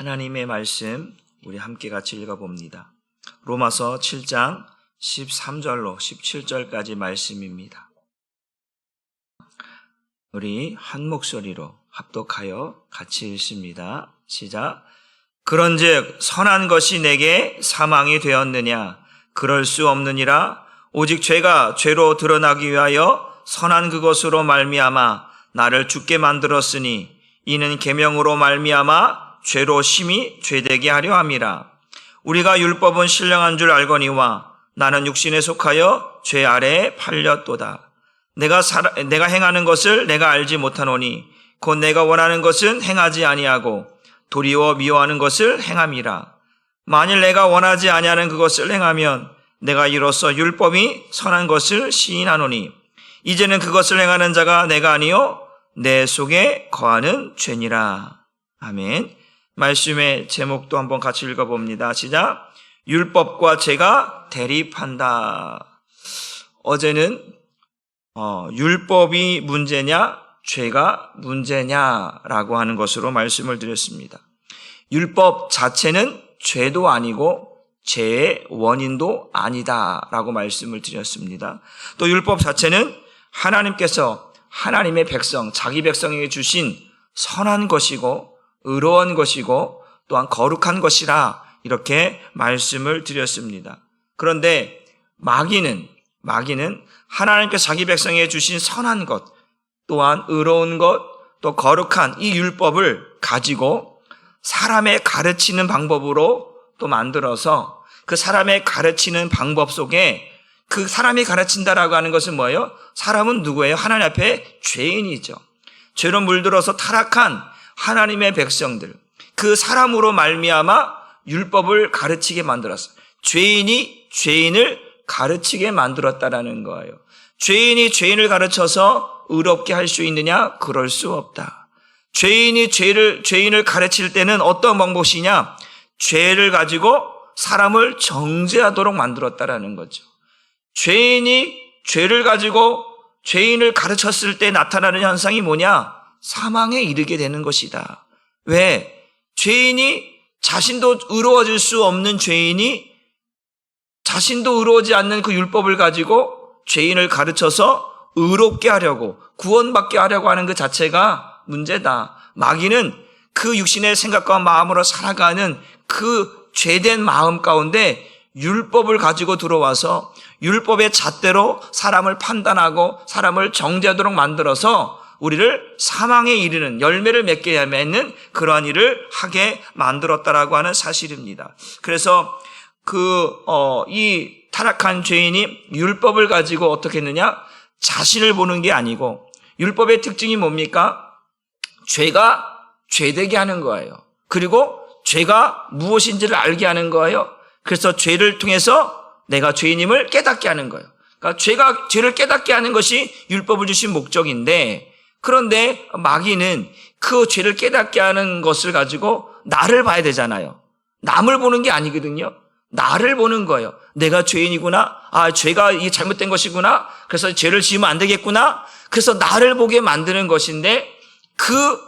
하나님의 말씀 우리 함께 같이 읽어봅니다. 로마서 7장 13절로 17절까지 말씀입니다. 우리 한 목소리로 합독하여 같이 읽습니다. 시작. 그런즉 선한 것이 내게 사망이 되었느냐? 그럴 수 없느니라. 오직 죄가 죄로 드러나기 위하여 선한 그것으로 말미암아 나를 죽게 만들었으니 이는 계명으로 말미암아 죄로 심히 죄되게 하려 함이라. 우리가 율법은 신령한 줄 알거니와 나는 육신에 속하여 죄 아래에 팔렸도다. 내가 행하는 것을 내가 알지 못하노니 곧 내가 원하는 것은 행하지 아니하고 도리어 미워하는 것을 행함이라. 만일 내가 원하지 아니하는 그것을 행하면 내가 이로써 율법이 선한 것을 시인하노니 이제는 그것을 행하는 자가 내가 아니요 내 속에 거하는 죄니라. 아멘. 말씀의 제목도 한번 같이 읽어봅니다. 시작. 율법과 죄가 대립한다. 어제는 율법이 문제냐 죄가 문제냐라고 하는 것으로 말씀을 드렸습니다. 율법 자체는 죄도 아니고 죄의 원인도 아니다라고 말씀을 드렸습니다. 또 율법 자체는 하나님께서 하나님의 백성, 자기 백성에게 주신 선한 것이고 의로운 것이고 또한 거룩한 것이라 이렇게 말씀을 드렸습니다. 그런데 마귀는 하나님께서 자기 백성에게 주신 선한 것 또한 의로운 것 또 거룩한 이 율법을 가지고 사람의 가르치는 방법으로 또 만들어서 그 사람의 가르치는 방법 속에 그 사람이 가르친다라고 하는 것은 뭐예요? 사람은 누구예요? 하나님 앞에 죄인이죠. 죄로 물들어서 타락한 하나님의 백성들, 그 사람으로 말미암아 율법을 가르치게 만들었어요. 죄인이 죄인을 가르치게 만들었다라는 거예요. 죄인이 죄인을 가르쳐서 의롭게 할 수 있느냐? 그럴 수 없다. 죄인이 죄인을 가르칠 때는 어떤 방법이냐? 죄를 가지고 사람을 정죄하도록 만들었다라는 거죠. 죄인이 죄를 가지고 죄인을 가르쳤을 때 나타나는 현상이 뭐냐? 사망에 이르게 되는 것이다. 왜? 죄인이 자신도 의로워질 수 없는 죄인이 자신도 의로워지 않는 그 율법을 가지고 죄인을 가르쳐서 의롭게 하려고 구원받게 하려고 하는 그 자체가 문제다. 마귀는 그 육신의 생각과 마음으로 살아가는 그 죄된 마음 가운데 율법을 가지고 들어와서 율법의 잣대로 사람을 판단하고 사람을 정죄하도록 만들어서 우리를 사망에 이르는 열매를 맺게 맺는 그러한 일을 하게 만들었다라고 하는 사실입니다. 그래서 이 타락한 죄인이 율법을 가지고 어떻게 했느냐? 자신을 보는 게 아니고 율법의 특징이 뭡니까? 죄가 죄되게 하는 거예요. 그리고 죄가 무엇인지를 알게 하는 거예요. 그래서 죄를 통해서 내가 죄인임을 깨닫게 하는 거예요. 그러니까 죄를 깨닫게 하는 것이 율법을 주신 목적인데 그런데 마귀는 그 죄를 깨닫게 하는 것을 가지고 나를 봐야 되잖아요. 남을 보는 게 아니거든요. 나를 보는 거예요. 내가 죄인이구나. 죄가 이 잘못된 것이구나. 그래서 죄를 지으면 안 되겠구나. 그래서 나를 보게 만드는 것인데 그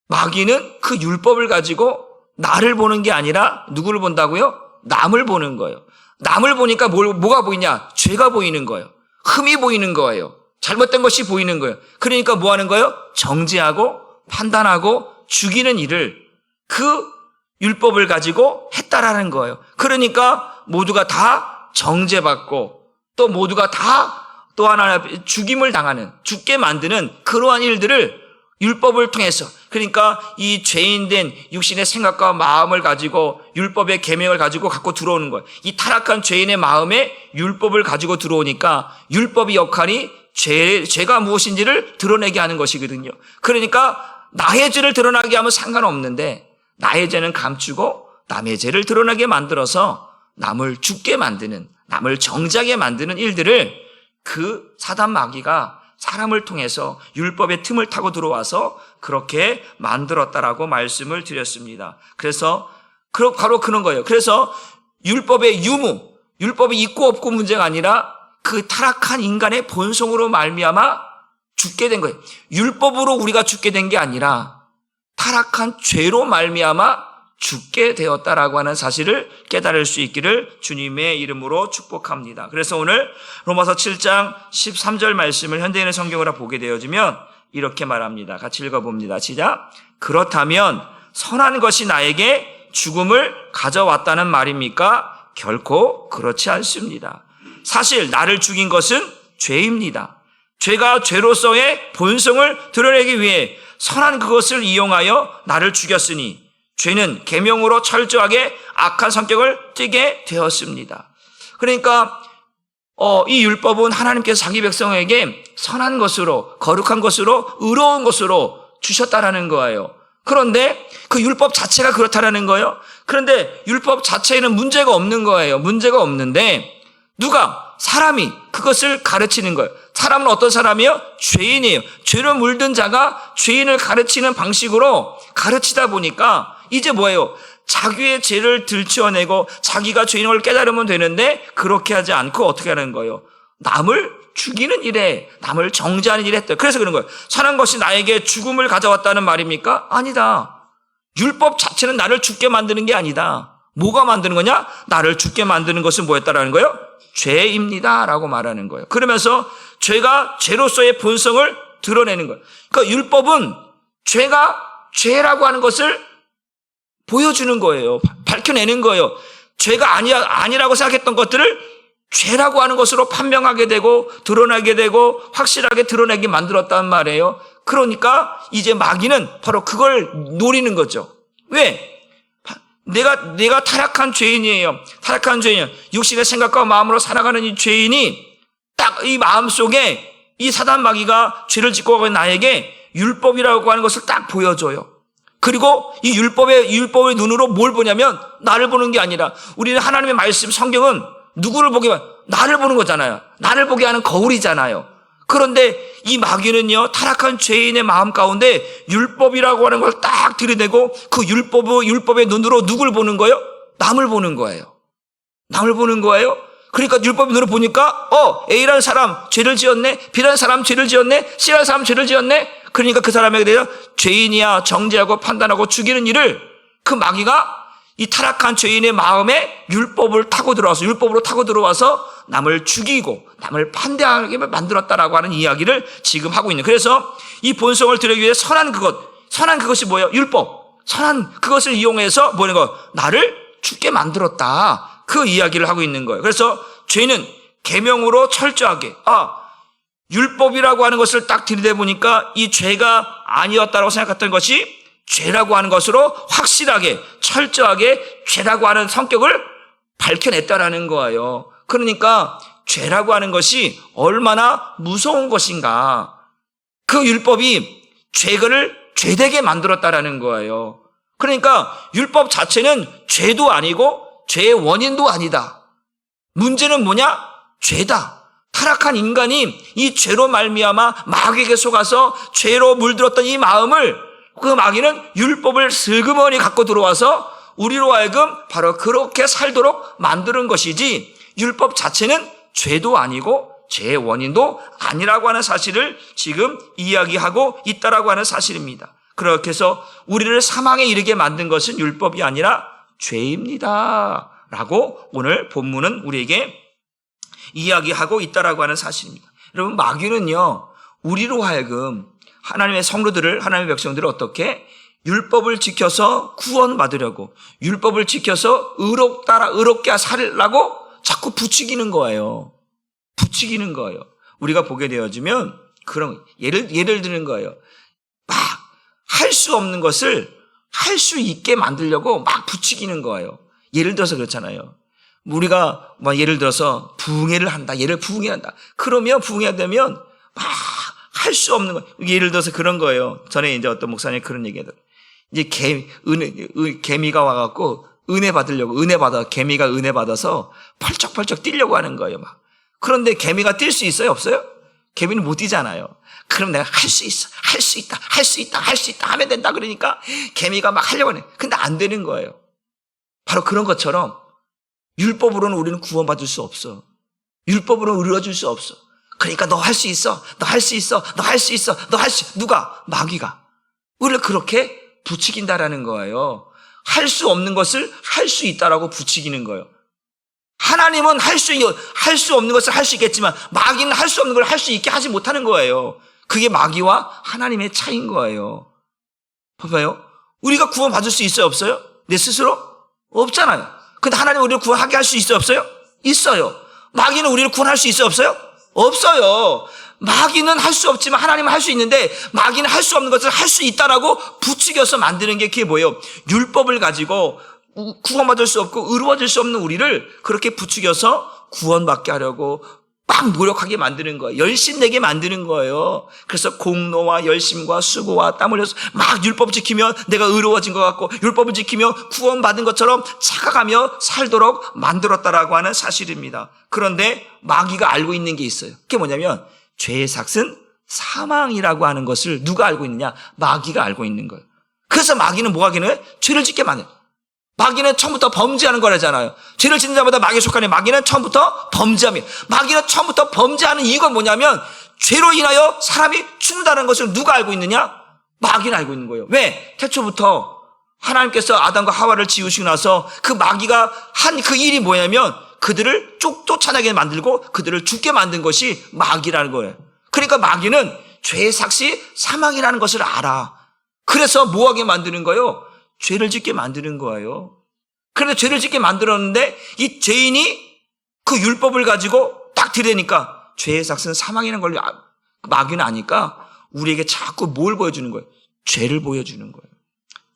마귀는 그 율법을 가지고 나를 보는 게 아니라 누구를 본다고요? 남을 보는 거예요. 남을 보니까 뭐가 보이냐? 죄가 보이는 거예요. 흠이 보이는 거예요. 잘못된 것이 보이는 거예요. 그러니까 뭐 하는 거예요? 정죄하고 판단하고 죽이는 일을 그 율법을 가지고 했다라는 거예요. 그러니까 모두가 다 정죄받고 또 모두가 다 또 하나 죽임을 당하는 죽게 만드는 그러한 일들을 율법을 통해서 그러니까 이 죄인된 육신의 생각과 마음을 가지고 율법의 계명을 가지고 갖고 들어오는 거예요. 이 타락한 죄인의 마음에 율법을 가지고 들어오니까 율법의 역할이 죄가 무엇인지를 드러내게 하는 것이거든요. 그러니까 나의 죄를 드러나게 하면 상관없는데 나의 죄는 감추고 남의 죄를 드러나게 만들어서 남을 죽게 만드는 남을 정죄하게 만드는 일들을 그 사단 마귀가 사람을 통해서 율법의 틈을 타고 들어와서 그렇게 만들었다라고 말씀을 드렸습니다. 그래서 바로 그런 거예요. 그래서 율법의 유무, 율법이 있고 없고 문제가 아니라 그 타락한 인간의 본성으로 말미암아 죽게 된 거예요. 율법으로 우리가 죽게 된 게 아니라 타락한 죄로 말미암아 죽게 되었다라고 하는 사실을 깨달을 수 있기를 주님의 이름으로 축복합니다. 그래서 오늘 로마서 7장 13절 말씀을 현대인의 성경으로 보게 되어지면 이렇게 말합니다. 같이 읽어봅니다. 시작. 그렇다면 선한 것이 나에게 죽음을 가져왔다는 말입니까? 결코 그렇지 않습니다. 사실 나를 죽인 것은 죄입니다. 죄가 죄로서의 본성을 드러내기 위해 선한 그것을 이용하여 나를 죽였으니 죄는 계명으로 철저하게 악한 성격을 띠게 되었습니다. 그러니까 이 율법은 하나님께서 자기 백성에게 선한 것으로, 거룩한 것으로, 의로운 것으로 주셨다라는 거예요. 그런데 그 율법 자체가 그렇다라는 거예요. 그런데 율법 자체에는 문제가 없는 거예요. 문제가 없는데 사람이 그것을 가르치는 거예요. 사람은 어떤 사람이요? 죄인이에요. 죄로 물든 자가 죄인을 가르치는 방식으로 가르치다 보니까 이제 뭐예요? 자기의 죄를 들추어내고 자기가 죄인인 걸 깨달으면 되는데 그렇게 하지 않고 어떻게 하는 거예요? 남을 죽이는 일에, 남을 정죄하는 일에 했다. 그래서 그런 거예요. 선한 것이 나에게 죽음을 가져왔다는 말입니까? 아니다. 율법 자체는 나를 죽게 만드는 게 아니다. 뭐가 만드는 거냐? 나를 죽게 만드는 것은 뭐였다라는 거예요? 죄입니다 라고 말하는 거예요. 그러면서 죄가 죄로서의 본성을 드러내는 거예요. 그러니까 율법은 죄라고 하는 것을 보여주는 거예요. 밝혀내는 거예요. 죄가 아니라고 생각했던 것들을 죄라고 하는 것으로 판명하게 되고 드러나게 되고 확실하게 드러내게 만들었단 말이에요. 그러니까 이제 마귀는 바로 그걸 노리는 거죠. 왜? 내가 타락한 죄인이에요. 타락한 죄인이에요. 육신의 생각과 마음으로 살아가는 이 죄인이 딱 이 마음속에 이 사단 마귀가 죄를 짓고 가는 나에게 율법이라고 하는 것을 딱 보여줘요. 그리고 이 율법의 눈으로 뭘 보냐면 나를 보는 게 아니라 우리는 하나님의 말씀 성경은 누구를 보게 하면 나를 보는 거잖아요. 나를 보게 하는 거울이잖아요. 그런데 이 마귀는요, 타락한 죄인의 마음 가운데 율법이라고 하는 걸 딱 들이대고 그 율법의 눈으로 누굴 보는 거예요? 남을 보는 거예요. 남을 보는 거예요. 그러니까 율법의 눈으로 보니까 A라는 사람 죄를 지었네, B라는 사람 죄를 지었네, C라는 사람 죄를 지었네. 그러니까 그 사람에게 대해서 죄인이야 정죄하고 판단하고 죽이는 일을 그 마귀가 이 타락한 죄인의 마음에 율법으로 타고 들어와서 남을 죽이고 남을 판대하게 만들었다라고 하는 이야기를 지금 하고 있는. 그래서 이 본성을 드러내기 위해 선한 그것이 뭐예요? 율법. 선한 그것을 이용해서 나를 죽게 만들었다. 그 이야기를 하고 있는 거예요. 그래서 죄는 계명으로 철저하게 율법이라고 하는 것을 딱 들이대보니까 이 죄가 아니었다고 생각했던 것이 죄라고 하는 것으로 확실하게 철저하게 죄라고 하는 성격을 밝혀냈다라는 거예요. 그러니까 죄라고 하는 것이 얼마나 무서운 것인가. 그 율법이 죄를 죄되게 만들었다라는 거예요. 그러니까 율법 자체는 죄도 아니고 죄의 원인도 아니다. 문제는 뭐냐? 죄다. 타락한 인간이 이 죄로 말미암아 마귀에게 속아서 죄로 물들었던 이 마음을 그 마귀는 율법을 슬그머니 갖고 들어와서 우리로 하여금 바로 그렇게 살도록 만드는 것이지 율법 자체는 죄도 아니고 죄의 원인도 아니라고 하는 사실을 지금 이야기하고 있다라고 하는 사실입니다. 그렇게 해서 우리를 사망에 이르게 만든 것은 율법이 아니라 죄입니다 라고 오늘 본문은 우리에게 이야기하고 있다라고 하는 사실입니다. 여러분, 마귀는요, 우리로 하여금 하나님의 성도들을, 하나님의 백성들을 어떻게 율법을 지켜서 구원받으려고, 율법을 지켜서 의롭게 살라고 자꾸 부추기는 거예요. 부추기는 거예요. 우리가 보게 되어지면 그런 예를 드는 거예요. 막 할 수 없는 것을 할 수 있게 만들려고 막 부추기는 거예요. 예를 들어서 그렇잖아요. 우리가 예를 들어서 부흥회를 한다. 부흥회한다. 그러면 부흥회가 되면 막 할 수 없는 거. 예를 들어서 그런 거예요. 전에 이제 어떤 목사님이 그런 얘기하더라고요. 이제 개미가 와갖고 개미가 은혜 받아서 펄쩍펄쩍 뛰려고 하는 거예요. 막. 그런데 개미가 뛸 수 있어요? 없어요? 개미는 못 뛰잖아요. 그럼 내가 할 수 있다 하면 된다. 그러니까 개미가 막 하려고 해. 근데 안 되는 거예요. 바로 그런 것처럼 율법으로는 우리는 구원받을 수 없어. 율법으로는 이루어질 수 없어. 그러니까 너 할 수 있어. 누가? 마귀가. 우리를 그렇게 부추긴다라는 거예요. 할 수 없는 것을 할 수 있다라고 부추기는 거예요. 하나님은 할 수 없는 것을 할 수 있겠지만 마귀는 할 수 없는 걸 할 수 있게 하지 못하는 거예요. 그게 마귀와 하나님의 차이인 거예요. 봐봐요. 우리가 구원받을 수 있어요, 없어요? 내 스스로? 없잖아요. 근데 하나님 우리를 구원하게 할 수 있어요, 없어요? 있어요. 마귀는 우리를 구원할 수 있어요, 없어요? 없어요. 마귀는 할 수 없지만 하나님은 할 수 있는데 마귀는 할 수 없는 것을 할 수 있다라고 부추겨서 만드는 게 그게 뭐예요? 율법을 가지고 구원받을 수 없고 의로워질 수 없는 우리를 그렇게 부추겨서 구원받게 하려고 막 노력하게 만드는 거예요. 열심내게 만드는 거예요. 그래서 공로와 열심과 수고와 땀 흘려서 막 율법 지키면 내가 의로워진 것 같고 율법을 지키면 구원받은 것처럼 착각하며 살도록 만들었다라고 하는 사실입니다. 그런데 마귀가 알고 있는 게 있어요. 그게 뭐냐면 죄의 삭은 사망이라고 하는 것을 누가 알고 있느냐? 마귀가 알고 있는 거예요. 그래서 마귀는 뭐 하기는 해요? 죄를 짓게 만들어요. 마귀는 처음부터 범죄하는 거라잖아요. 죄를 짓는 자마다 마귀에 속하는 마귀는 처음부터 범죄합니다. 마귀는 처음부터 범죄하는 이유가 뭐냐면 죄로 인하여 사람이 죽는다는 것을 누가 알고 있느냐? 마귀는 알고 있는 거예요. 왜? 태초부터 하나님께서 아담과 하와를 지으시고 나서 그 마귀가 한 그 일이 뭐냐면 그들을 쫓아나게 만들고 그들을 죽게 만든 것이 마귀라는 거예요. 그러니까 마귀는 죄의 삭이 사망이라는 것을 알아. 그래서 뭐하게 만드는 거예요? 죄를 짓게 만드는 거예요. 그런데 죄를 짓게 만들었는데 이 죄인이 그 율법을 가지고 딱 들이대니까 죄의 삭은 사망이라는 걸 마귀는 아니까 우리에게 자꾸 뭘 보여주는 거예요? 죄를 보여주는 거예요.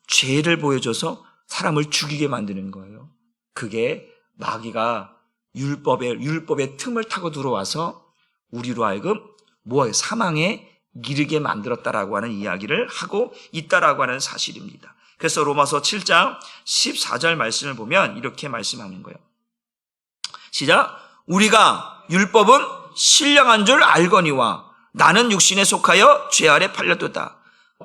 죄를 보여줘서 사람을 죽이게 만드는 거예요. 그게 마귀가 율법의 틈을 타고 들어와서 우리로 하여금 뭐예요? 사망에 이르게 만들었다라고 하는 이야기를 하고 있다라고 하는 사실입니다. 그래서 로마서 7장 14절 말씀을 보면 이렇게 말씀하는 거예요. 시작. 우리가 율법은 신령한 줄 알거니와 나는 육신에 속하여 죄 아래 팔렸도다.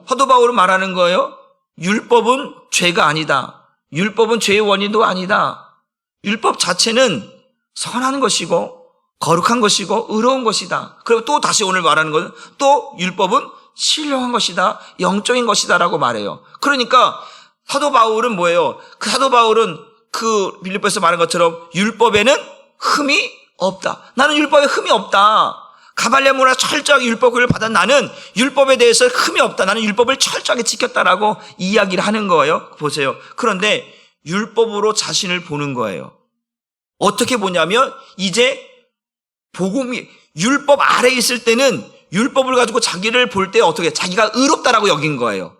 사도 바울은 말하는 거예요. 율법은 죄가 아니다. 율법은 죄의 원인도 아니다. 율법 자체는 선한 것이고 거룩한 것이고 의로운 것이다. 그리고 또 다시 오늘 말하는 것은 또 율법은 신령한 것이다. 영적인 것이다 라고 말해요. 그러니까 사도 바울은 뭐예요? 그 사도 바울은 그 빌립보에서 말한 것처럼 율법에는 흠이 없다. 나는 율법에 흠이 없다. 가발랴 문화 철저하게 율법을 받은 나는 율법에 대해서 흠이 없다. 나는 율법을 철저하게 지켰다라고 이야기를 하는 거예요. 보세요. 그런데 율법으로 자신을 보는 거예요. 어떻게 보냐면 이제 복음이 율법 아래에 있을 때는 율법을 가지고 자기를 볼 때 어떻게 자기가 의롭다라고 여긴 거예요.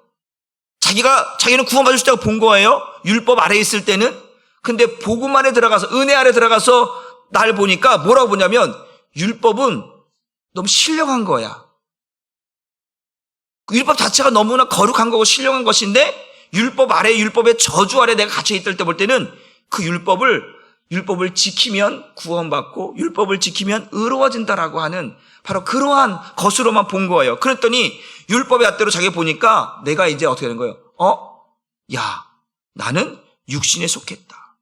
자기는 구원받을 수 있다고 본 거예요. 율법 아래에 있을 때는. 근데 복음 안에 들어가서 은혜 아래 들어가서 날 보니까 뭐라고 보냐면 율법은 너무 신령한 거야. 율법 자체가 너무나 거룩한 거고 신령한 것인데 율법 아래 율법의 저주 아래 내가 갇혀 있을 때 볼 때는 그 율법을 지키면 구원받고 율법을 지키면 의로워진다라고 하는 바로 그러한 것으로만 본 거예요. 그랬더니 율법의 잣대로 자기가 보니까 내가 이제 어떻게 되는 거예요? 나는 육신에 속했다.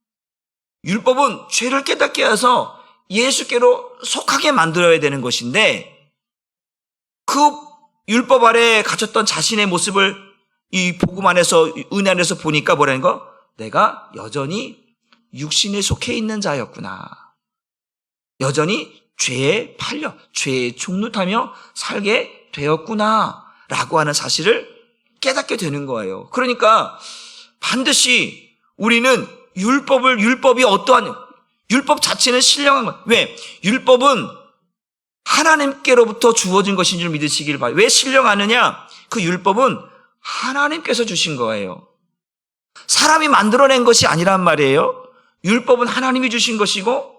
율법은 죄를 깨닫게 해서 예수께로 속하게 만들어야 되는 것인데 그 율법 아래에 갇혔던 자신의 모습을 이 복음 안에서 은혜 안에서 보니까 뭐라는 거? 내가 여전히 육신에 속해 있는 자였구나. 여전히 죄에 팔려 죄에 종노하며 살게 되었구나 라고 하는 사실을 깨닫게 되는 거예요. 그러니까 반드시 우리는 율법이 어떠한 율법 자체는 신령한 거예요. 왜? 율법은 하나님께로부터 주어진 것인 줄 믿으시길 바라요. 왜 신령하느냐? 그 율법은 하나님께서 주신 거예요. 사람이 만들어낸 것이 아니란 말이에요. 율법은 하나님이 주신 것이고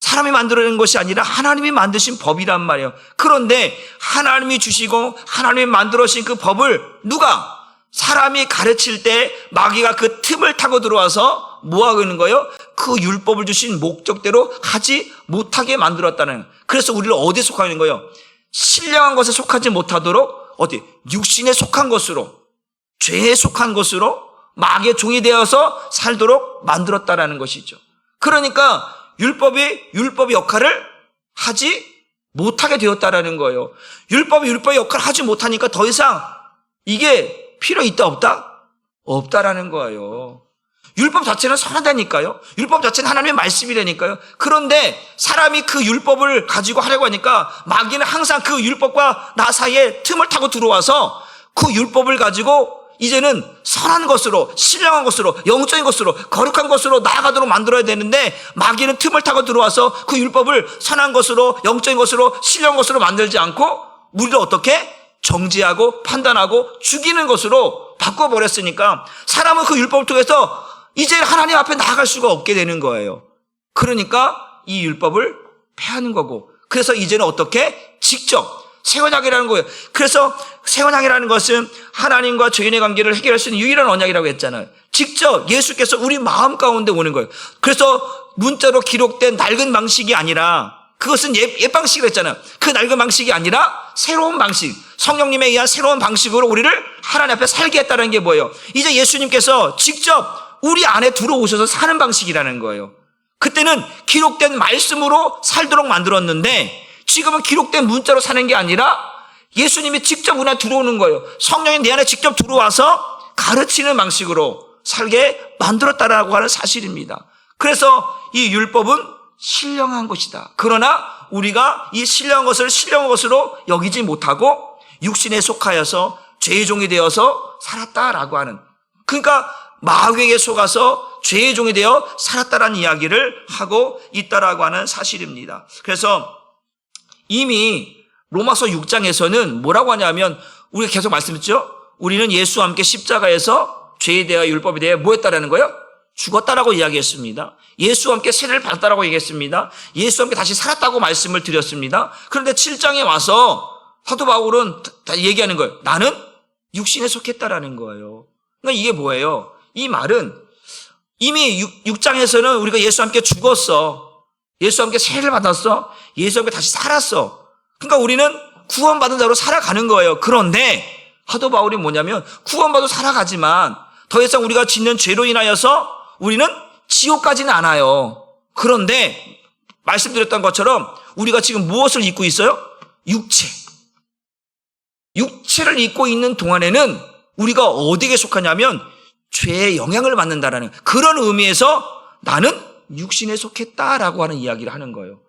사람이 만들어낸 것이 아니라 하나님이 만드신 법이란 말이에요. 그런데 하나님이 주시고 하나님이 만들어진 그 법을 누가? 사람이 가르칠 때 마귀가 그 틈을 타고 들어와서 뭐 하고 있는 거예요? 그 율법을 주신 목적대로 하지 못하게 만들었다는 거예요. 그래서 우리를 어디에 속하게 된 거예요? 신령한 것에 속하지 못하도록 어디? 육신에 속한 것으로 죄에 속한 것으로 마귀의 종이 되어서 살도록 만들었다라는 것이죠. 그러니까 율법의 역할을 하지 못하게 되었다라는 거예요. 율법의 역할을 하지 못하니까 더 이상 이게 필요 있다 없다? 없다라는 거예요. 율법 자체는 선하다니까요. 율법 자체는 하나님의 말씀이라니까요. 그런데 사람이 그 율법을 가지고 하려고 하니까 마귀는 항상 그 율법과 나 사이에 틈을 타고 들어와서 그 율법을 가지고 이제는 선한 것으로, 신령한 것으로, 영적인 것으로, 거룩한 것으로 나아가도록 만들어야 되는데 마귀는 틈을 타고 들어와서 그 율법을 선한 것으로, 영적인 것으로, 신령한 것으로 만들지 않고 우리를 어떻게 정죄하고 판단하고 죽이는 것으로 바꿔버렸으니까 사람은 그 율법을 통해서 이제 하나님 앞에 나아갈 수가 없게 되는 거예요. 그러니까 이 율법을 폐하는 거고, 그래서 이제는 어떻게? 직접 새 언약이라는 거예요. 그래서 새 언약이라는 것은 하나님과 죄인의 관계를 해결할 수 있는 유일한 언약이라고 했잖아요. 직접 예수께서 우리 마음 가운데 오는 거예요. 그래서 문자로 기록된 낡은 방식이 아니라, 그것은 옛 방식이라고 했잖아요. 그 낡은 방식이 아니라 새로운 방식, 성령님에 의한 새로운 방식으로 우리를 하나님 앞에 살게 했다는 게 뭐예요? 이제 예수님께서 직접 우리 안에 들어오셔서 사는 방식이라는 거예요. 그때는 기록된 말씀으로 살도록 만들었는데 지금은 기록된 문자로 사는 게 아니라 예수님이 직접 우리 안에 들어오는 거예요. 성령이 내 안에 직접 들어와서 가르치는 방식으로 살게 만들었다라고 하는 사실입니다. 그래서 이 율법은 신령한 것이다. 그러나 우리가 이 신령한 것을 신령한 것으로 여기지 못하고 육신에 속하여서 죄의 종이 되어서 살았다라고 하는, 그러니까 마귀에게 속아서 죄의 종이 되어 살았다라는 이야기를 하고 있다라고 하는 사실입니다. 그래서 이미 로마서 6장에서는 뭐라고 하냐면, 우리가 계속 말씀했죠. 우리는 예수와 함께 십자가에서 죄에 대하여 율법에 대해 뭐 했다라는 거예요? 죽었다라고 이야기했습니다. 예수와 함께 세례를 받았다라고 얘기했습니다. 예수와 함께 다시 살았다고 말씀을 드렸습니다. 그런데 7장에 와서 사도 바울은 다 얘기하는 거예요. 나는 육신에 속했다라는 거예요. 그러니까 이게 뭐예요? 이 말은 이미 6장에서는 우리가 예수와 함께 죽었어. 예수와 함께 세례를 받았어. 예수와 함께 다시 살았어. 그러니까 우리는 구원받은 자로 살아가는 거예요. 그런데 사도 바울이 뭐냐면, 구원받아 살아가지만 더 이상 우리가 짓는 죄로 인하여서 우리는 지옥까지는 안 와요. 그런데 말씀드렸던 것처럼 우리가 지금 무엇을 입고 있어요? 육체를 입고 있는 동안에는 우리가 어디에 속하냐면 죄의 영향을 받는다라는 그런 의미에서 나는 육신에 속했다라고 하는 이야기를 하는 거예요.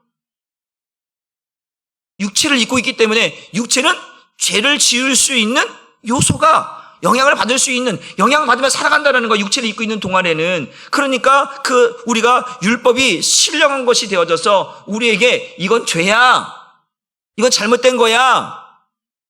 육체를 입고 있기 때문에 육체는 죄를 지을 수 있는 요소가, 영향을 받을 수 있는, 영향을 받으면 살아간다는 거, 육체를 입고 있는 동안에는. 그러니까 우리가 율법이 신령한 것이 되어져서 우리에게 이건 죄야, 이건 잘못된 거야,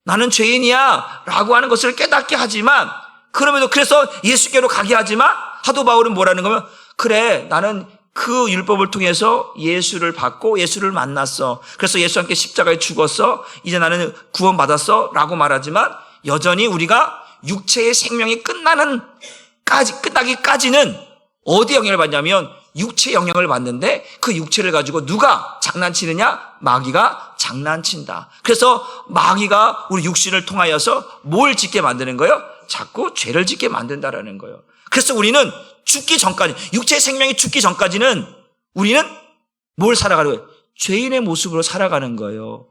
나는 죄인이야 라고 하는 것을 깨닫게 하지만, 그럼에도 그래서 예수께로 가게 하지만 사도 바울은 뭐라는 거면, 그래 나는 그 율법을 통해서 예수를 받고 예수를 만났어. 그래서 예수와 함께 십자가에 죽었어. 이제 나는 구원받았어 라고 말하지만 여전히 우리가 육체의 생명이 끝나기까지는 어디 영향을 받냐면 육체 영향을 받는데, 그 육체를 가지고 누가 장난치느냐? 마귀가 장난친다. 그래서 마귀가 우리 육신을 통하여서 뭘 짓게 만드는 거예요? 자꾸 죄를 짓게 만든다라는 거예요. 그래서 우리는 죽기 전까지, 육체의 생명이 죽기 전까지는 우리는 뭘 살아가는 거예요? 죄인의 모습으로 살아가는 거예요.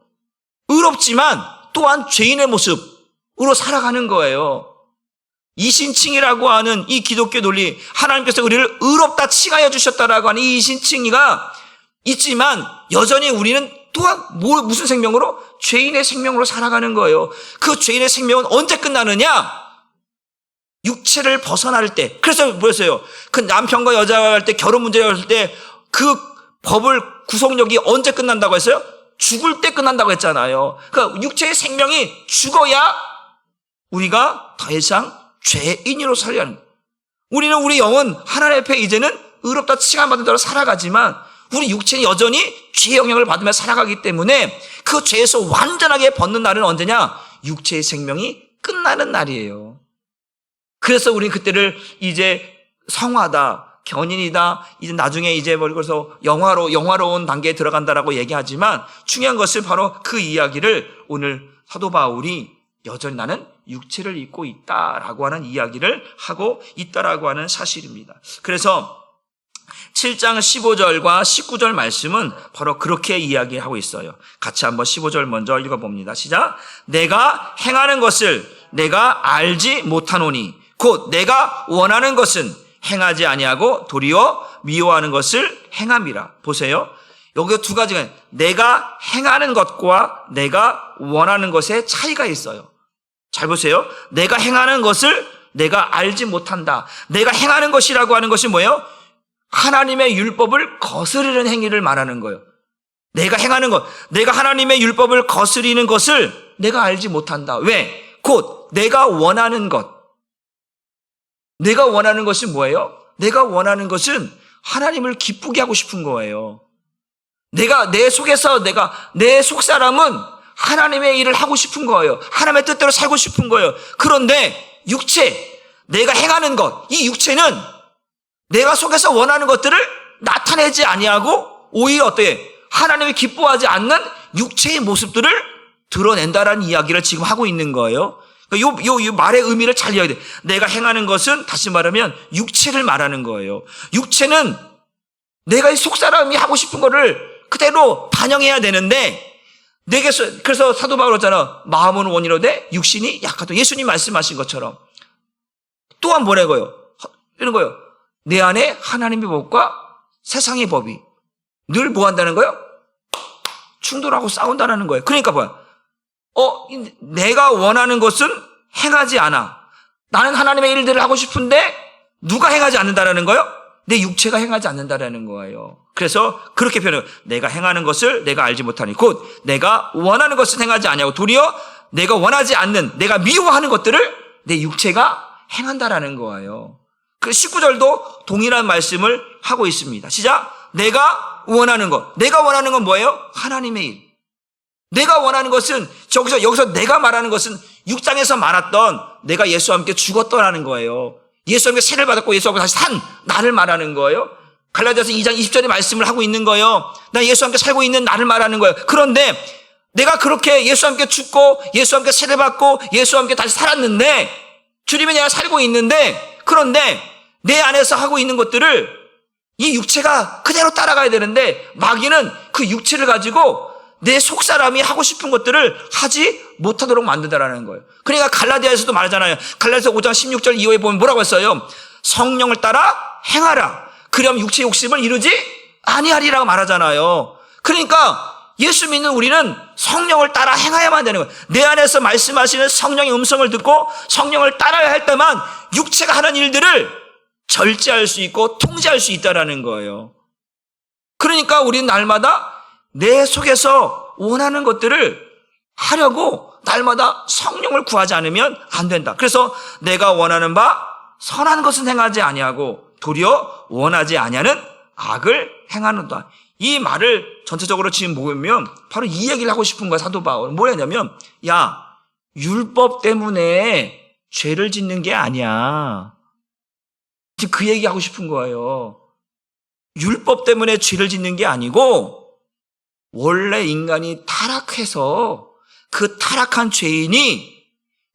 의롭지만 또한 죄인의 모습으로 살아가는 거예요. 이신칭이라고 하는 이 기독교 논리, 하나님께서 우리를 의롭다 칭하여 주셨다라고 하는 이 이신칭이가 있지만 여전히 우리는 또한 무슨 생명으로? 죄인의 생명으로 살아가는 거예요. 그 죄인의 생명은 언제 끝나느냐? 육체를 벗어날 때. 그래서 뭐였어요? 그 남편과 여자가 할 때, 결혼 문제가 할 때 그 법을 구속력이 언제 끝난다고 했어요? 죽을 때 끝난다고 했잖아요. 그러니까 육체의 생명이 죽어야 우리가 더 이상 죄인으로 살려야 하는 거예요. 우리는 우리 영은 하나님 앞에 이제는 의롭다 칭함받은 자로 살아가지만 우리 육체는 여전히 죄의 영향을 받으며 살아가기 때문에 그 죄에서 완전하게 벗는 날은 언제냐? 육체의 생명이 끝나는 날이에요. 그래서 우리는 그때를 이제 성화다, 견인이다, 이제 나중에 이제 그래서 영화로운 단계에 들어간다라고 얘기하지만 중요한 것은 바로 그 이야기를 오늘 사도 바울이 여전히 나는 육체를 입고 있다라고 하는 이야기를 하고 있다라고 하는 사실입니다. 그래서 7장 15절과 19절 말씀은 바로 그렇게 이야기하고 있어요. 같이 한번 15절 먼저 읽어봅니다. 시작. 내가 행하는 것을 내가 알지 못하노니 곧 내가 원하는 것은 행하지 아니하고 도리어 미워하는 것을 행함이라. 보세요. 여기 두 가지가 내가 행하는 것과 내가 원하는 것의 차이가 있어요. 잘 보세요. 내가 행하는 것을 내가 알지 못한다. 내가 행하는 것이라고 하는 것이 뭐예요? 하나님의 율법을 거스르는 행위를 말하는 거예요. 내가 행하는 것, 내가 하나님의 율법을 거스리는 것을 내가 알지 못한다. 왜? 곧 내가 원하는 것. 내가 원하는 것이 뭐예요? 내가 원하는 것은 하나님을 기쁘게 하고 싶은 거예요. 내가 내 속에서 내 속사람은 하나님의 일을 하고 싶은 거예요. 하나님의 뜻대로 살고 싶은 거예요. 그런데 육체, 내가 행하는 것, 이 육체는 내가 속에서 원하는 것들을 나타내지 아니하고 오히려 어때요? 하나님이 기뻐하지 않는 육체의 모습들을 드러낸다라는 이야기를 지금 하고 있는 거예요. 요 말의 의미를 잘 이해해야 돼. 내가 행하는 것은 다시 말하면 육체를 말하는 거예요. 육체는 내가 이 속사람이 하고 싶은 거를 그대로 반영해야 되는데 그래서 사도 바울 그러잖아. 마음은 원이로되 육신이 약하다. 예수님 말씀하신 것처럼. 또한 뭐라고요? 이런 거예요. 내 안에 하나님의 법과 세상의 법이 늘 뭐 한다는 거예요? 충돌하고 싸운다는 거예요. 그러니까 뭐야? 내가 원하는 것은 행하지 않아. 나는 하나님의 일들을 하고 싶은데 누가 행하지 않는다라는 거예요? 내 육체가 행하지 않는다라는 거예요. 그래서 그렇게 표현해요. 내가 행하는 것을 내가 알지 못하니 곧 내가 원하는 것을 행하지 아니하고 도리어 내가 원하지 않는 내가 미워하는 것들을 내 육체가 행한다라는 거예요. 그 19절도 동일한 말씀을 하고 있습니다. 시작. 내가 원하는 것. 내가 원하는 건 뭐예요? 하나님의 일. 내가 원하는 것은 여기서 내가 말하는 것은 6장에서 말했던 내가 예수와 함께 죽었더라는 거예요. 예수와 함께 세를 받았고 예수와 함께 다시 산 나를 말하는 거예요. 갈라디아서 2장 20절의 말씀을 하고 있는 거예요. 나 예수와 함께 살고 있는 나를 말하는 거예요. 그런데 내가 그렇게 예수와 함께 죽고 예수와 함께 세를 받고 예수와 함께 다시 살았는데 주님이 내가 살고 있는데 그런데 내 안에서 하고 있는 것들을 이 육체가 그대로 따라가야 되는데 마귀는 그 육체를 가지고 내 속사람이 하고 싶은 것들을 하지 못하도록 만든다라는 거예요. 그러니까 갈라디아에서도 말하잖아요. 갈라디아서 5장 16절 이후에 보면 뭐라고 했어요? 성령을 따라 행하라. 그럼 육체의 욕심을 이루지 아니하리라고 말하잖아요. 그러니까 예수 믿는 우리는 성령을 따라 행해야만 되는 거예요. 내 안에서 말씀하시는 성령의 음성을 듣고 성령을 따라야 할 때만 육체가 하는 일들을 절제할 수 있고 통제할 수 있다라는 거예요. 그러니까 우리는 날마다 내 속에서 원하는 것들을 하려고 날마다 성령을 구하지 않으면 안 된다. 그래서 내가 원하는 바 선한 것은 행하지 아니하고 도리어 원하지 아니하는 악을 행하는다. 이 말을 전체적으로 지금 보면 바로 이 얘기를 하고 싶은 거야. 사도 바울은 뭐냐면 율법 때문에 죄를 짓는 게 아니야. 지금 그 얘기하고 싶은 거예요. 율법 때문에 죄를 짓는 게 아니고 원래 인간이 타락해서 그 타락한 죄인이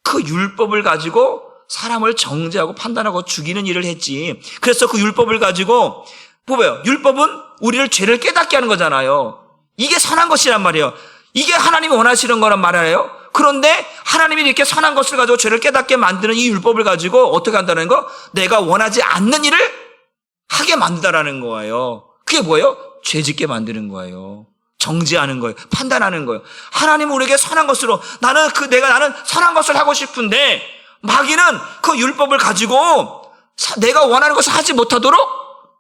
그 율법을 가지고 사람을 정죄하고 판단하고 죽이는 일을 했지. 그래서 그 율법을 가지고 보세요. 율법은 우리를 죄를 깨닫게 하는 거잖아요. 이게 선한 것이란 말이에요. 이게 하나님이 원하시는 거란 말이에요. 그런데 하나님이 이렇게 선한 것을 가지고 죄를 깨닫게 만드는 이 율법을 가지고 어떻게 한다는 거? 내가 원하지 않는 일을 하게 만든다라는 거예요. 그게 뭐예요? 죄 짓게 만드는 거예요. 정죄하는 거예요. 판단하는 거예요. 하나님은 우리에게 선한 것으로 나는 선한 것을 하고 싶은데 마귀는 그 율법을 가지고 내가 원하는 것을 하지 못하도록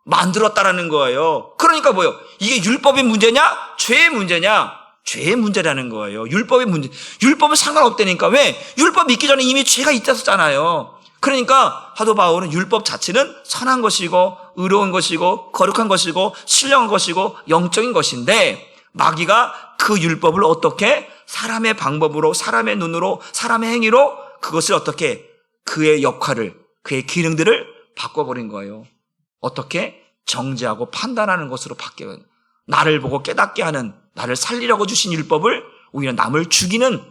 만들었다라는 거예요. 그러니까 뭐예요? 이게 율법의 문제냐? 죄의 문제냐? 죄의 문제라는 거예요. 율법의 문제. 율법은 상관없다니까. 왜? 율법 믿기 전에 이미 죄가 있었잖아요. 그러니까 사도 바울은 율법 자체는 선한 것이고 의로운 것이고 거룩한 것이고 신령한 것이고 영적인 것인데 마귀가 그 율법을 어떻게 사람의 방법으로 사람의 눈으로 사람의 행위로 그것을 어떻게 그의 역할을 그의 기능들을 바꿔버린 거예요. 어떻게? 정죄하고 판단하는 것으로 바뀌어요. 나를 보고 깨닫게 하는 나를 살리려고 주신 율법을 오히려 남을 죽이는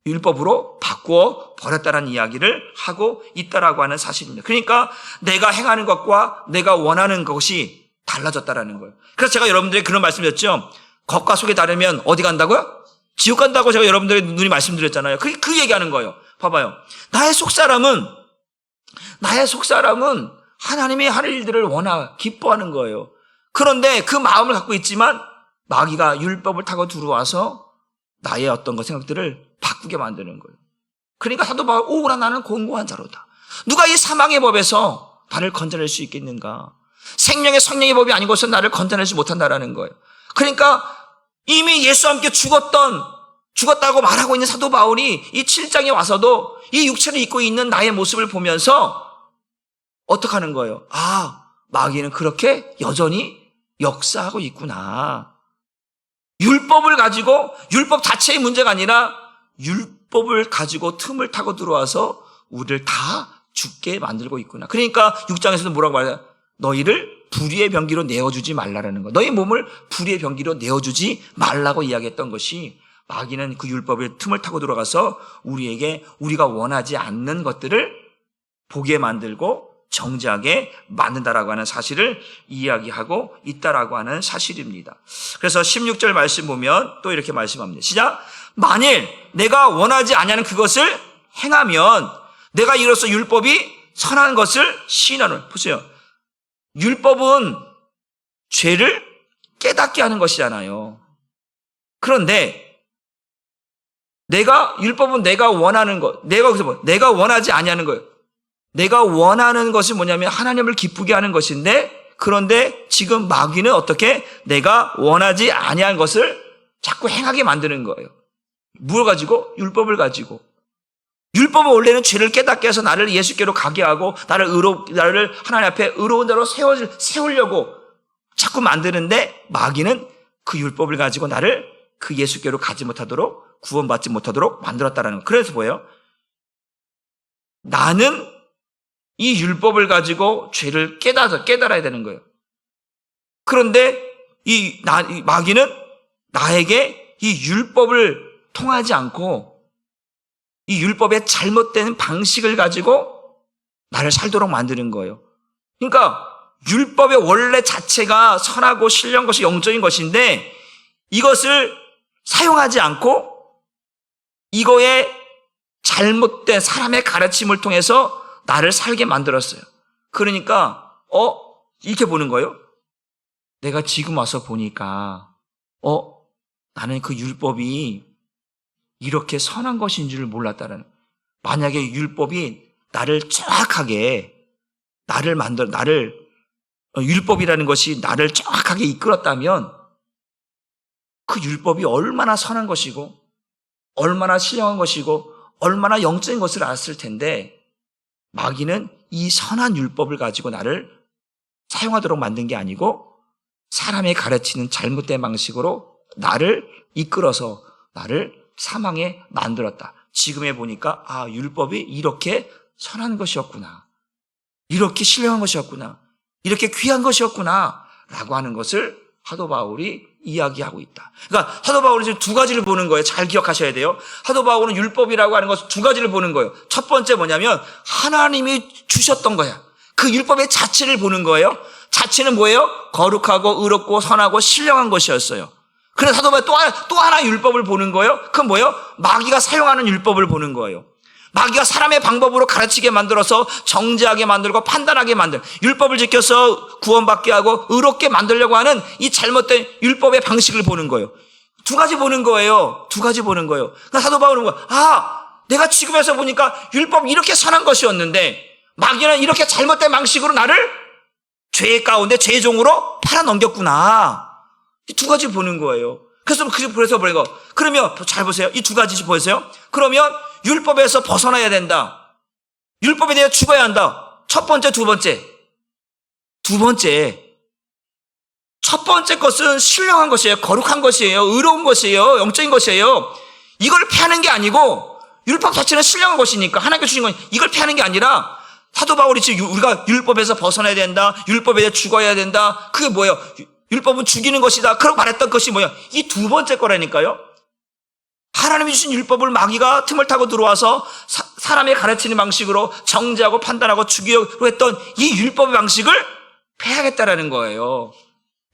율법으로 바꾸어 버렸다는 이야기를 하고 있다라고 하는 사실입니다. 그러니까 내가 행하는 것과 내가 원하는 것이 달라졌다라는 거예요. 그래서 제가 여러분들에게 그런 말씀드렸죠. 겉과 속이 다르면 어디 간다고요? 지옥 간다고 제가 여러분들에게 눈이 말씀드렸잖아요. 그 얘기하는 거예요. 봐봐요. 나의 속사람은 나의 속사람은 하나님이 하는 일들을 기뻐하는 거예요. 그런데 그 마음을 갖고 있지만 마귀가 율법을 타고 들어와서 나의 어떤 생각들을 바꾸게 만드는 거예요. 그러니까 사도 바울, 오라 나는 공고한 자로다. 누가 이 사망의 법에서 나를 건져낼 수 있겠는가? 생명의 성령의 법이 아니고서 나를 건져내지 못한다라는 거예요. 그러니까 이미 예수와 함께 죽었다고 말하고 있는 사도 바울이 이 7장에 와서도 이 육체를 입고 있는 나의 모습을 보면서 어떻게 하는 거예요? 마귀는 그렇게 여전히 역사하고 있구나. 율법을 가지고, 율법 자체의 문제가 아니라 율법을 가지고 틈을 타고 들어와서 우리를 다 죽게 만들고 있구나. 그러니까 6장에서도 뭐라고 말해요? 너희를 불의의 병기로 내어주지 말라라는 거. 너희 몸을 불의의 병기로 내어주지 말라고 이야기했던 것이, 마귀는 그 율법의 틈을 타고 들어가서 우리에게 우리가 원하지 않는 것들을 보게 만들고 정죄하게 만든다라고 하는 사실을 이야기하고 있다라고 하는 사실입니다. 그래서 16절 말씀 보면 또 이렇게 말씀합니다. 시작. 만일 내가 원하지 아니하는 그것을 행하면 내가 이로써 율법이 선한 것을 시인하노라. 보세요. 율법은 죄를 깨닫게 하는 것이잖아요. 그런데 율법은 내가 원하는 것, 내가 원하지 아니하는 거예요. 내가 원하는 것이 뭐냐면 하나님을 기쁘게 하는 것인데, 그런데 지금 마귀는 어떻게 내가 원하지 아니한 것을 자꾸 행하게 만드는 거예요. 뭘 가지고? 율법을 가지고. 율법은 원래는 죄를 깨닫게 해서 나를 예수께로 가게 하고 나를 하나님 앞에 의로운 자로 세우려고 자꾸 만드는데, 마귀는 그 율법을 가지고 나를 그 예수께로 가지 못하도록, 구원받지 못하도록 만들었다라는 거예요. 그래서 뭐예요? 나는 이 율법을 가지고 죄를 깨달아야 되는 거예요. 그런데 이 마귀는 나에게 이 율법을 통하지 않고 이 율법의 잘못된 방식을 가지고 나를 살도록 만드는 거예요. 그러니까 율법의 원래 자체가 선하고 신령한 것이 영적인 것인데, 이것을 사용하지 않고 이거의 잘못된 사람의 가르침을 통해서 나를 살게 만들었어요. 그러니까 이렇게 보는 거예요. 내가 지금 와서 보니까 나는 그 율법이 이렇게 선한 것인 줄 몰랐다는. 만약에 율법이 나를 정확하게 율법이라는 것이 나를 정확하게 이끌었다면 그 율법이 얼마나 선한 것이고 얼마나 신령한 것이고 얼마나 영적인 것을 알았을 텐데, 마귀는 이 선한 율법을 가지고 나를 사용하도록 만든 게 아니고 사람의 가르치는 잘못된 방식으로 나를 이끌어서 나를 사망에 만들었다. 지금에 보니까 율법이 이렇게 선한 것이었구나, 이렇게 신령한 것이었구나, 이렇게 귀한 것이었구나 라고 하는 것을 사도 바울이 이야기하고 있다. 그러니까 사도 바울은 지금 두 가지를 보는 거예요. 잘 기억하셔야 돼요. 사도 바울은 율법이라고 하는 것을 두 가지를 보는 거예요. 첫 번째 뭐냐면 하나님이 주셨던 거야. 그 율법의 자체를 보는 거예요. 자체는 뭐예요? 거룩하고 의롭고 선하고 신령한 것이었어요. 그래서 사도 바울이 또 하나 율법을 보는 거예요. 그건 뭐예요? 마귀가 사용하는 율법을 보는 거예요. 마귀가 사람의 방법으로 가르치게 만들어서 정죄하게 만들고 판단하게 만들, 율법을 지켜서 구원받게 하고 의롭게 만들려고 하는 이 잘못된 율법의 방식을 보는 거예요. 두 가지 보는 거예요. 그러니까 사도 바울은 내가 지금에서 보니까 율법 이렇게 선한 것이었는데 마귀는 이렇게 잘못된 방식으로 나를 죄 가운데 죄종으로 팔아넘겼구나. 이 두 가지 보는 거예요. 그래서 뭐예요? 그러면 잘 보세요. 이 두 가지 보세요. 그러면 율법에서 벗어나야 된다. 율법에 대해 죽어야 한다. 첫 번째, 두 번째. 첫 번째 것은 신령한 것이에요. 거룩한 것이에요. 의로운 것이에요. 영적인 것이에요. 이걸 피하는 게 아니고, 율법 자체는 신령한 것이니까 하나님께 주신 건 이걸 피하는 게 아니라, 사도 바울이 지금 우리가 율법에서 벗어나야 된다. 율법에 대해 죽어야 된다. 그게 뭐예요? 율법은 죽이는 것이다. 그러고 말했던 것이 뭐야? 이 두 번째 거라니까요. 하나님이 주신 율법을 마귀가 틈을 타고 들어와서 사람의 가르치는 방식으로 정죄하고 판단하고 죽이려고 했던 이 율법의 방식을 폐하겠다라는 거예요.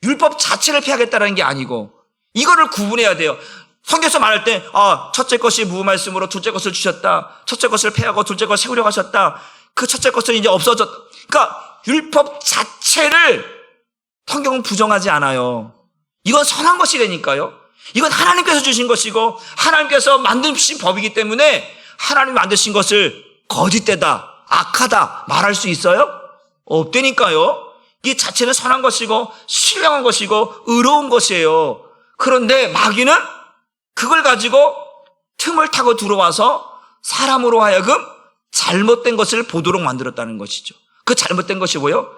율법 자체를 폐하겠다라는 게 아니고, 이거를 구분해야 돼요. 성경에서 말할 때 첫째 것이 무말씀으로 둘째 것을 주셨다. 첫째 것을 폐하고 둘째 것을 세우려고 하셨다. 그 첫째 것은 이제 없어졌다. 그러니까 율법 자체를 성경은 부정하지 않아요. 이건 선한 것이라니까요. 이건 하나님께서 주신 것이고 하나님께서 만드신 법이기 때문에 하나님이 만드신 것을 거짓되다, 악하다 말할 수 있어요? 없다니까요. 이 자체는 선한 것이고 신령한 것이고 의로운 것이에요. 그런데 마귀는 그걸 가지고 틈을 타고 들어와서 사람으로 하여금 잘못된 것을 보도록 만들었다는 것이죠. 그 잘못된 것이 뭐예요?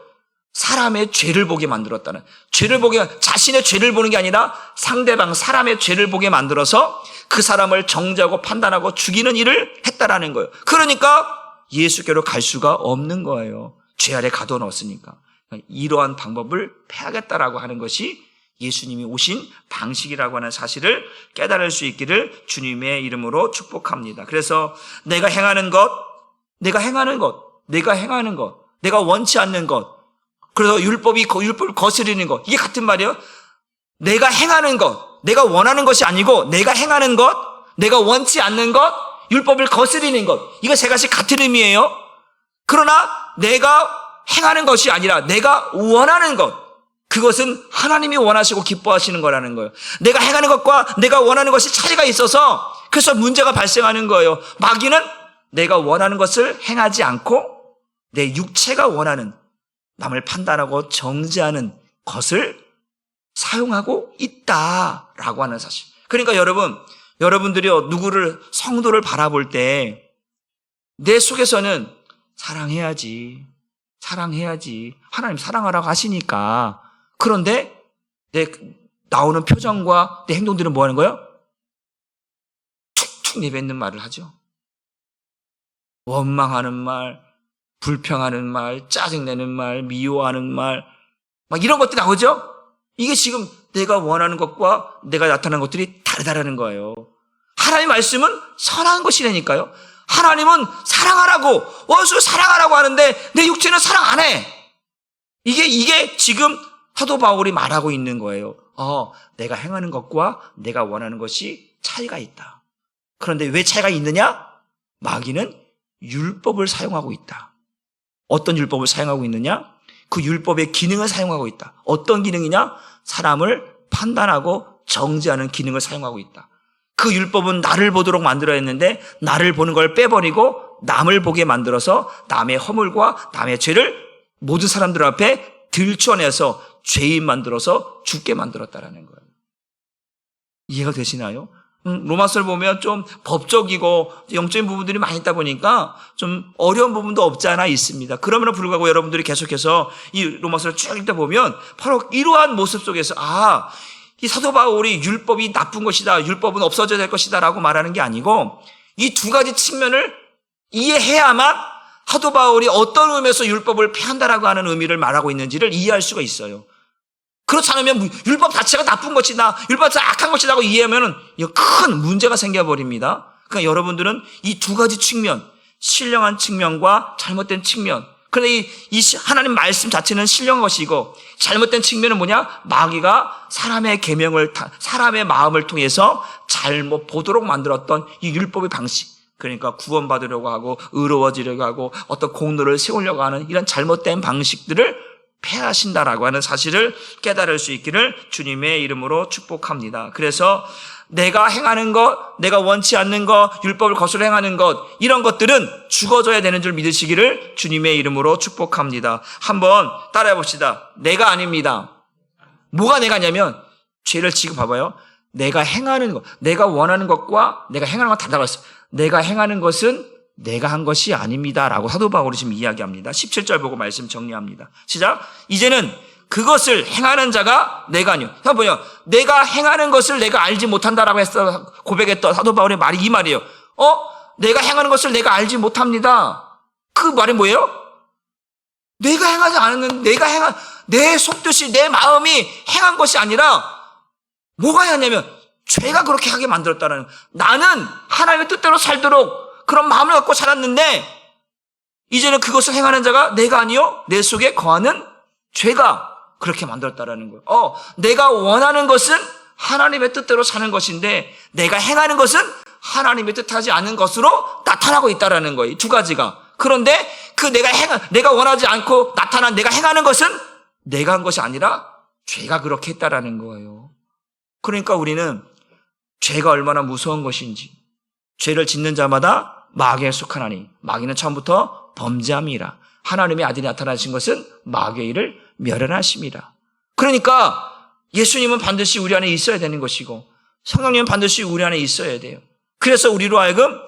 사람의 죄를 보게 만들었다는, 죄를 보게, 자신의 죄를 보는 게 아니라 상대방 사람의 죄를 보게 만들어서 그 사람을 정죄하고 판단하고 죽이는 일을 했다라는 거예요. 그러니까 예수께로 갈 수가 없는 거예요. 죄 아래 가둬놓았으니까. 이러한 방법을 패하겠다라고 하는 것이 예수님이 오신 방식이라고 하는 사실을 깨달을 수 있기를 주님의 이름으로 축복합니다. 그래서 내가 행하는 것, 내가 원치 않는 것, 그래서 율법을 거스르는 것, 이게 같은 말이에요. 내가 행하는 것, 내가 원하는 것이 아니고 내가 행하는 것, 내가 원치 않는 것, 율법을 거스르는 것, 이거 세 가지 같은 의미예요. 그러나 내가 행하는 것이 아니라 내가 원하는 것, 그것은 하나님이 원하시고 기뻐하시는 거라는 거예요. 내가 행하는 것과 내가 원하는 것이 차이가 있어서 그래서 문제가 발생하는 거예요. 마귀는 내가 원하는 것을 행하지 않고 내 육체가 원하는, 남을 판단하고 정죄하는 것을 사용하고 있다라고 하는 사실. 그러니까 여러분들이 누구를, 성도를 바라볼 때 내 속에서는 사랑해야지. 하나님 사랑하라고 하시니까. 그런데 내 나오는 표정과 내 행동들은 뭐 하는 거예요? 툭툭 내뱉는 말을 하죠. 원망하는 말, 불평하는 말, 짜증내는 말, 미워하는 말, 막 이런 것들이 나오죠? 이게 지금 내가 원하는 것과 내가 나타나는 것들이 다르다라는 거예요. 하나님의 말씀은 선한 것이라니까요. 하나님은 사랑하라고, 원수 사랑하라고 하는데 내 육체는 사랑 안 해. 이게 지금 사도 바울이 말하고 있는 거예요. 내가 행하는 것과 내가 원하는 것이 차이가 있다. 그런데 왜 차이가 있느냐? 마귀는 율법을 사용하고 있다. 어떤 율법을 사용하고 있느냐? 그 율법의 기능을 사용하고 있다. 어떤 기능이냐? 사람을 판단하고 정죄하는 기능을 사용하고 있다. 그 율법은 나를 보도록 만들어야 했는데 나를 보는 걸 빼버리고 남을 보게 만들어서 남의 허물과 남의 죄를 모든 사람들 앞에 들춰내서 죄인 만들어서 죽게 만들었다라는 거예요. 이해가 되시나요? 로마서를 보면 좀 법적이고 영적인 부분들이 많이 있다 보니까 좀 어려운 부분도 없지 않아 있습니다. 그럼에도 불구하고 여러분들이 계속해서 이 로마서를 쭉 읽다 보면 바로 이러한 모습 속에서 이 사도 바울이 율법이 나쁜 것이다, 율법은 없어져야 될 것이다 라고 말하는 게 아니고 이 두 가지 측면을 이해해야만 사도 바울이 어떤 의미에서 율법을 폐한다라고 하는 의미를 말하고 있는지를 이해할 수가 있어요. 그렇지 않으면 율법 자체가 나쁜 것이다, 율법 자체가 악한 것이라고 이해하면 큰 문제가 생겨버립니다. 그러니까 여러분들은 이 두 가지 측면, 신령한 측면과 잘못된 측면, 그런데 이 하나님 말씀 자체는 신령한 것이고 잘못된 측면은 뭐냐? 마귀가 사람의 계명을, 사람의 마음을 통해서 잘못 보도록 만들었던 이 율법의 방식, 그러니까 구원받으려고 하고 의로워지려고 하고 어떤 공로를 세우려고 하는 이런 잘못된 방식들을 폐하신다라고 하는 사실을 깨달을 수 있기를 주님의 이름으로 축복합니다. 그래서 내가 행하는 것, 내가 원치 않는 것, 율법을 거스려 행하는 것, 이런 것들은 죽어져야 되는 줄 믿으시기를 주님의 이름으로 축복합니다. 한번 따라해 봅시다. 내가 아닙니다. 뭐가 내가냐면 죄를 지금 봐봐요. 내가 행하는 것, 내가 원하는 것과 내가 행하는 건 다르다고 했어요. 내가 행하는 것은 내가 한 것이 아닙니다라고 사도 바울이 지금 이야기합니다. 17절 보고 말씀 정리합니다. 시작. 이제는 그것을 행하는 자가 내가 아니요. 뭐냐? 내가 행하는 것을 내가 알지 못한다라고 했어 고백했던 사도 바울의 말이 이 말이에요. 내가 행하는 것을 내가 알지 못합니다. 그 말이 뭐예요? 내가 행하지 않는, 내 속뜻이, 내 마음이 행한 것이 아니라 뭐가 해야냐면 죄가 그렇게 하게 만들었다는, 나는 하나님의 뜻대로 살도록 그런 마음을 갖고 살았는데 이제는 그것을 행하는 자가 내가 아니요 내 속에 거하는 죄가 그렇게 만들었다라는 거예요. 내가 원하는 것은 하나님의 뜻대로 사는 것인데 내가 행하는 것은 하나님의 뜻하지 않은 것으로 나타나고 있다라는 거예요. 두 가지가. 그런데 그 내가 원하지 않고 나타난 내가 행하는 것은 내가 한 것이 아니라 죄가 그렇게 했다라는 거예요. 그러니까 우리는 죄가 얼마나 무서운 것인지, 죄를 짓는 자마다 마귀에 속하나니 마귀는 처음부터 범죄함이라. 하나님의 아들이 나타나신 것은 마귀의 일을 멸하심이라. 그러니까 예수님은 반드시 우리 안에 있어야 되는 것이고 성령님은 반드시 우리 안에 있어야 돼요. 그래서 우리로 하여금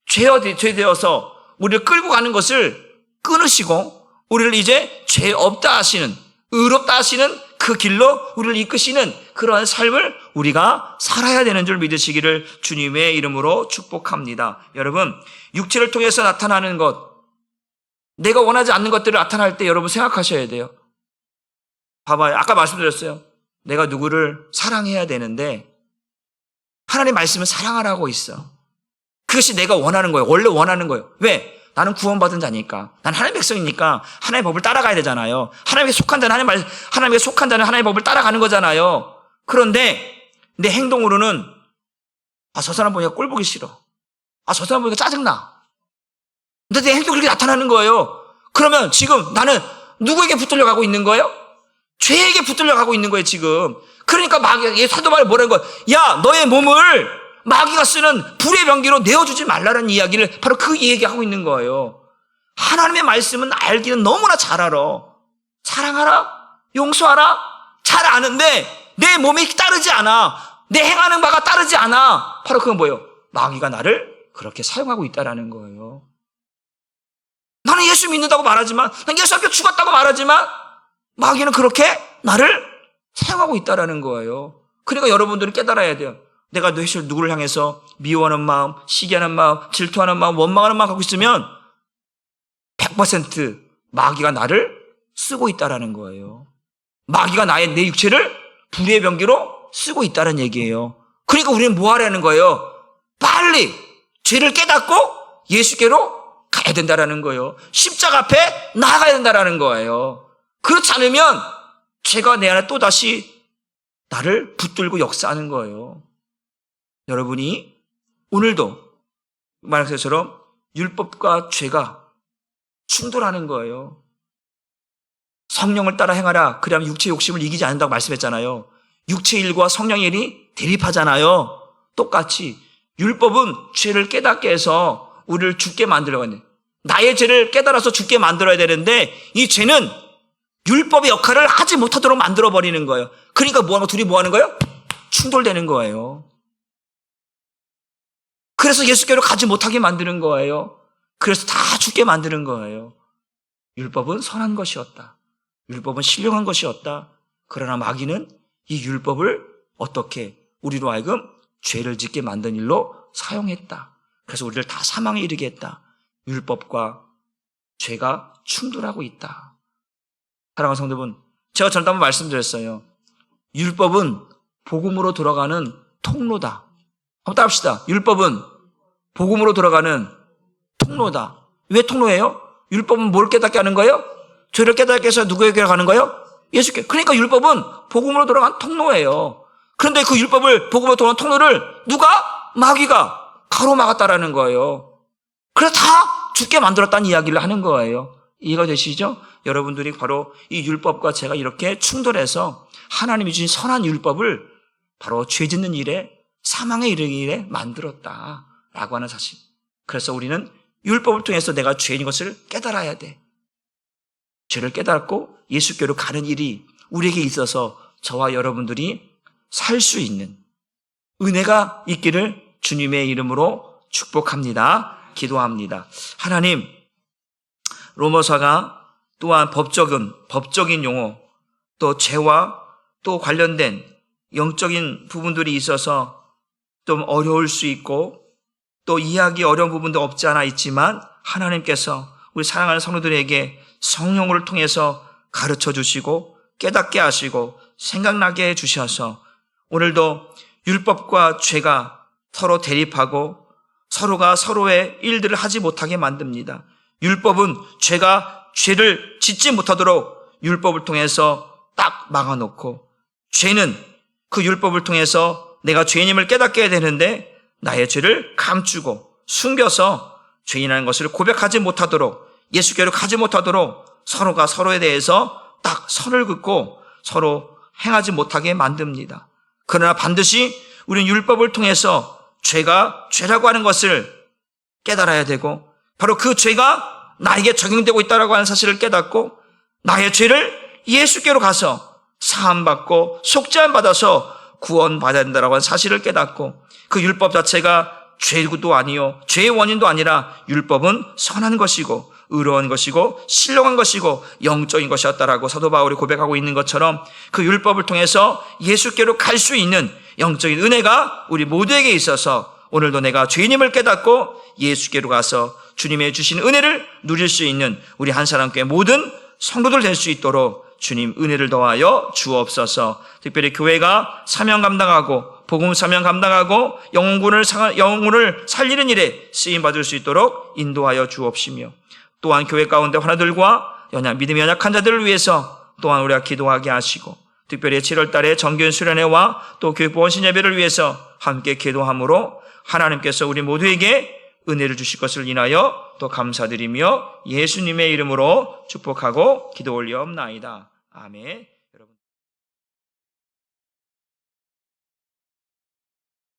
죄되어서 우리를 끌고 가는 것을 끊으시고 우리를 이제 죄 없다 하시는, 의롭다 하시는 그 길로 우리를 이끄시는 그러한 삶을 우리가 살아야 되는 줄 믿으시기를 주님의 이름으로 축복합니다. 여러분, 육체를 통해서 나타나는 것, 내가 원하지 않는 것들을 나타날 때 여러분 생각하셔야 돼요. 봐봐요. 아까 말씀드렸어요. 내가 누구를 사랑해야 되는데 하나님 말씀은 사랑하라고 있어. 그것이 내가 원하는 거예요. 원래 원하는 거예요. 왜? 나는 구원받은 자니까. 난 하나님의 백성이니까 하나님의 법을 따라가야 되잖아요. 하나님께 속한 자는 하나님의 법을 따라가는 거잖아요. 그런데 내 행동으로는 저 사람 보니까 꼴 보기 싫어. 저 사람 보니까 짜증나. 근데 내 행동이 그렇게 나타나는 거예요. 그러면 지금 나는 누구에게 붙들려 가고 있는 거예요? 죄에게 붙들려 가고 있는 거예요, 지금. 그러니까 마귀가, 사도 바울이 뭐라는 거예요? 야, 너의 몸을 마귀가 쓰는 불의 병기로 내어주지 말라는 이야기를 바로 그 얘기하고 있는 거예요. 하나님의 말씀은 알기는 너무나 잘 알아. 사랑하라, 용서하라, 잘 아는데 내 몸이 따르지 않아. 내 행하는 바가 따르지 않아. 바로 그건 뭐예요? 마귀가 나를 그렇게 사용하고 있다라는 거예요. 나는 예수 믿는다고 말하지만, 난 예수 앞에 죽었다고 말하지만 마귀는 그렇게 나를 사용하고 있다라는 거예요. 그러니까 여러분들은 깨달아야 돼요. 내가 누구를 향해서 미워하는 마음, 시기하는 마음, 질투하는 마음, 원망하는 마음 갖고 있으면 100% 마귀가 나를 쓰고 있다라는 거예요. 마귀가 내 육체를 불의의 병기로 쓰고 있다는 얘기예요. 그러니까 우리는 뭐 하라는 거예요? 빨리 죄를 깨닫고 예수께로 가야 된다라는 거예요. 십자가 앞에 나아가야 된다라는 거예요. 그렇지 않으면 죄가 내 안에 또다시 나를 붙들고 역사하는 거예요. 여러분이 오늘도 말한 것처럼 율법과 죄가 충돌하는 거예요. 성령을 따라 행하라. 그러면 육체의 욕심을 이기지 않는다고 말씀했잖아요. 육체의 일과 성령의 일이 대립하잖아요. 똑같이 율법은 죄를 깨닫게 해서 우리를 죽게 만들어야 돼. 나의 죄를 깨달아서 죽게 만들어야 되는데 이 죄는 율법의 역할을 하지 못하도록 만들어버리는 거예요. 그러니까 둘이 뭐 하는 거예요? 충돌되는 거예요. 그래서 예수께로 가지 못하게 만드는 거예요. 그래서 다 죽게 만드는 거예요. 율법은 선한 것이었다. 율법은 신령한 것이었다. 그러나 마귀는 이 율법을 어떻게 우리로 하여금 죄를 짓게 만든 일로 사용했다. 그래서 우리를 다 사망에 이르게 했다. 율법과 죄가 충돌하고 있다. 사랑하는 성도분, 제가 전에 한번 말씀드렸어요. 율법은 복음으로 돌아가는 통로다. 한번 따라합시다. 율법은 복음으로 돌아가는 통로다. 왜 통로예요? 율법은 뭘 깨닫게 하는 거예요? 죄를 깨닫게 해서 누구에게 가는 거예요? 예수께. 그러니까 율법은 복음으로 돌아가는 통로예요. 그런데 그 율법을 복음으로 돌아가는 통로를 마귀가 가로막았다라는 거예요. 그래서 다 죽게 만들었다는 이야기를 하는 거예요. 이해가 되시죠? 여러분들이 바로 이 율법과 제가 이렇게 충돌해서 하나님이 주신 선한 율법을 바로 죄 짓는 일에 사망에 이르는 일에 만들었다라고 하는 사실. 그래서 우리는 율법을 통해서 내가 죄인 것을 깨달아야 돼. 죄를 깨닫고 예수께로 가는 일이 우리에게 있어서 저와 여러분들이 살 수 있는 은혜가 있기를 주님의 이름으로 축복합니다. 기도합니다. 하나님, 로마서가 또한 법적인 용어, 또 죄와 또 관련된 영적인 부분들이 있어서 좀 어려울 수 있고 또 이해하기 어려운 부분도 없지 않아 있지만 하나님께서 우리 사랑하는 성도들에게 성령을 통해서 가르쳐 주시고 깨닫게 하시고 생각나게 해 주셔서 오늘도 율법과 죄가 서로 대립하고 서로가 서로의 일들을 하지 못하게 만듭니다. 율법은 죄를 짓지 못하도록 율법을 통해서 딱 막아놓고 죄는 그 율법을 통해서 내가 죄인임을 깨닫게 해야 되는데 나의 죄를 감추고 숨겨서 죄인이라는 것을 고백하지 못하도록, 예수께로 가지 못하도록 서로가 서로에 대해서 딱 선을 긋고 서로 행하지 못하게 만듭니다. 그러나 반드시 우리는 율법을 통해서 죄가 죄라고 하는 것을 깨달아야 되고, 바로 그 죄가 나에게 적용되고 있다고 하는 사실을 깨닫고, 나의 죄를 예수께로 가서 사함받고 속죄함 받아서 구원받아야 된다고 하는 사실을 깨닫고, 그 율법 자체가 죄도 아니요 죄의 원인도 아니라 율법은 선한 것이고 의로운 것이고 신령한 것이고 영적인 것이었다라고 사도 바울이 고백하고 있는 것처럼, 그 율법을 통해서 예수께로 갈 수 있는 영적인 은혜가 우리 모두에게 있어서 오늘도 내가 죄인임을 깨닫고 예수께로 가서 주님의 주신 은혜를 누릴 수 있는 우리 한 사람께 모든 성도들 될 수 있도록 주님 은혜를 더하여 주옵소서. 특별히 교회가 사명 감당하고 복음 사명 감당하고 영혼을 살리는 일에 쓰임받을 수 있도록 인도하여 주옵시며, 또한 교회 가운데 하나들과 믿음이 연약한 자들을 위해서 또한 우리가 기도하게 하시고, 특별히 7월 달에 정교인 수련회와 또 교육 보건신 예배를 위해서 함께 기도함으로 하나님께서 우리 모두에게 은혜를 주실 것을 인하여 또 감사드리며 예수님의 이름으로 축복하고 기도 올리옵나이다. 아멘.